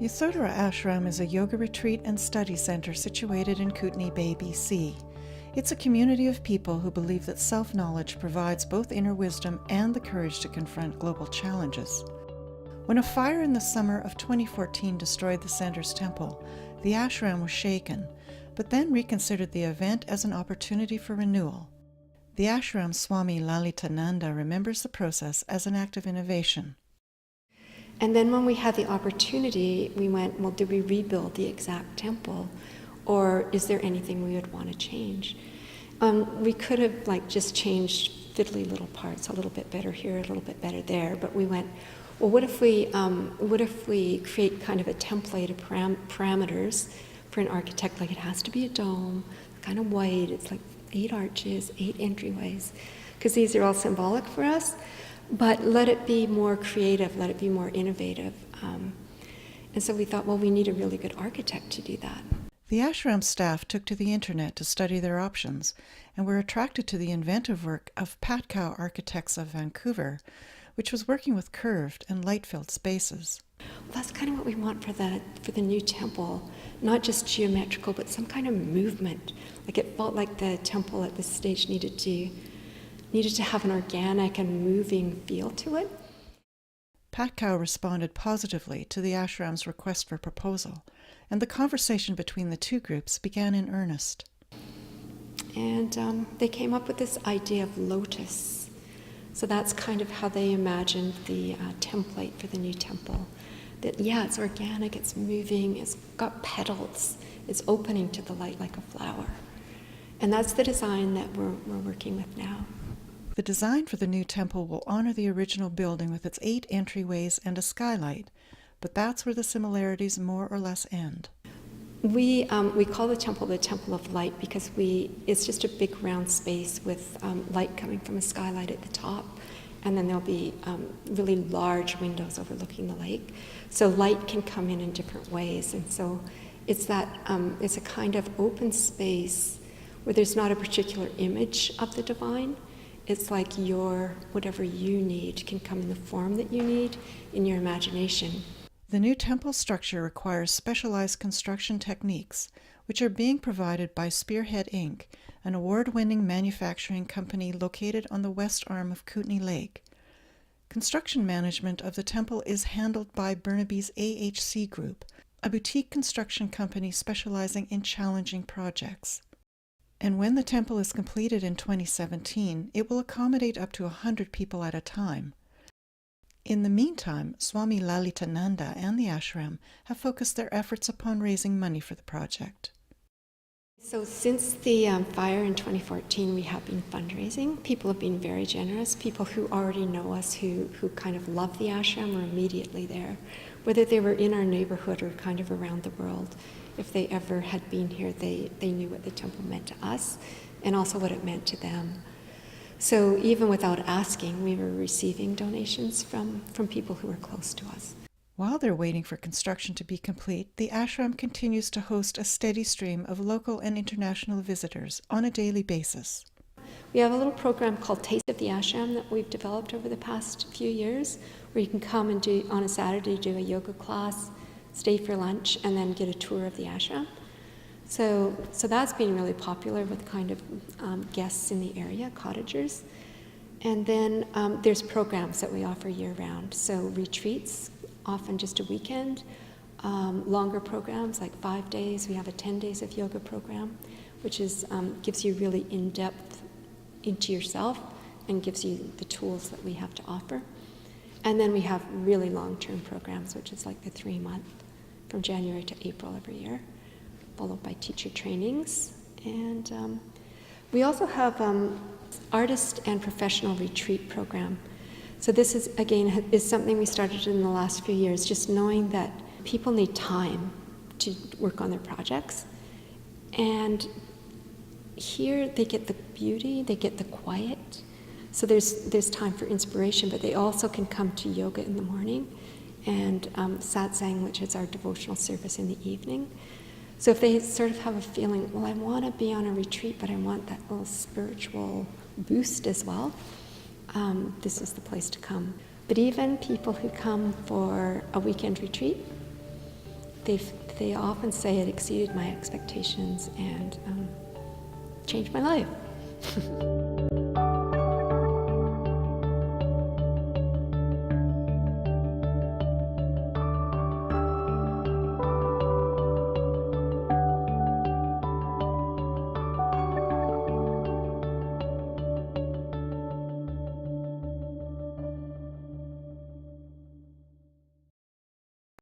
Yasodhara Ashram is a yoga retreat and study center situated in Kootenay Bay, BC. It's a community of people who believe that self-knowledge provides both inner wisdom and the courage to confront global challenges. When a fire in the summer of 2014 destroyed the center's temple, the ashram was shaken, but then reconsidered the event as an opportunity for renewal. The ashram Swami Lalitananda remembers the process as an act of innovation. And then when we had the opportunity, we went, well, do we rebuild the exact temple? Or is there anything we would want to change? We could have just changed fiddly little parts, a little bit better here, a little bit better there, but we went, well, what if we create kind of a template of parameters for an architect, like it has to be a dome, kind of white, it's like 8 arches, 8 entryways, because these are all symbolic for us. But let it be more creative, let it be more innovative. And so we thought, well, we need a really good architect to do that. The ashram staff took to the internet to study their options and were attracted to the inventive work of Patcow Architects of Vancouver, which was working with curved and light-filled spaces. Well, that's kind of what we want for the new temple, not just geometrical, but some kind of movement. Like it felt like the temple at this stage needed to have an organic and moving feel to it. Patcow responded positively to the ashram's request for proposal, and the conversation between the two groups began in earnest. And they came up with this idea of lotus. So that's kind of how they imagined the template for the new temple. That, yeah, it's organic, it's moving, it's got petals, it's opening to the light like a flower. And that's the design that we're working with now. The design for the new temple will honor the original building with its 8 entryways and a skylight, but that's where the similarities more or less end. We call the temple of light because it's just a big round space with light coming from a skylight at the top, and then there'll be really large windows overlooking the lake. So light can come in different ways, and so it's a kind of open space where there's not a particular image of the divine. It's like whatever you need can come in the form that you need in your imagination. The new temple structure requires specialized construction techniques, which are being provided by Spearhead Inc., an award-winning manufacturing company located on the west arm of Kootenay Lake. Construction management of the temple is handled by Burnaby's AHC Group, a boutique construction company specializing in challenging projects. And when the temple is completed in 2017, it will accommodate up to 100 people at a time. In the meantime, Swami Lalitananda and the ashram have focused their efforts upon raising money for the project. So since the fire in 2014, we have been fundraising. People have been very generous. People who already know us, who kind of love the ashram, are immediately there. Whether they were in our neighborhood or kind of around the world. If they ever had been here, they knew what the temple meant to us and also what it meant to them. So even without asking, we were receiving donations from people who were close to us. While they're waiting for construction to be complete, the ashram continues to host a steady stream of local and international visitors on a daily basis. We have a little program called Taste of the Ashram that we've developed over the past few years, where you can come and on a Saturday do a yoga class, stay for lunch, and then get a tour of the ashram. So that's been really popular with kind of guests in the area, cottagers. And then there's programs that we offer year-round. So retreats, often just a weekend. Longer programs, like 5 days. We have a 10 days of yoga program, which gives you really in-depth into yourself and gives you the tools that we have to offer. And then we have really long-term programs, which is like the 3-month, from January to April every year, followed by teacher trainings. And we also have artist and professional retreat program. So this is, again, is something we started in the last few years, just knowing that people need time to work on their projects. And here they get the beauty, they get the quiet. So there's time for inspiration, but they also can come to yoga in the morning and satsang, which is our devotional service in the evening. So if they sort of have a feeling, well, I want to be on a retreat, but I want that little spiritual boost as well, this is the place to come. But even people who come for a weekend retreat, they often say it exceeded my expectations and changed my life.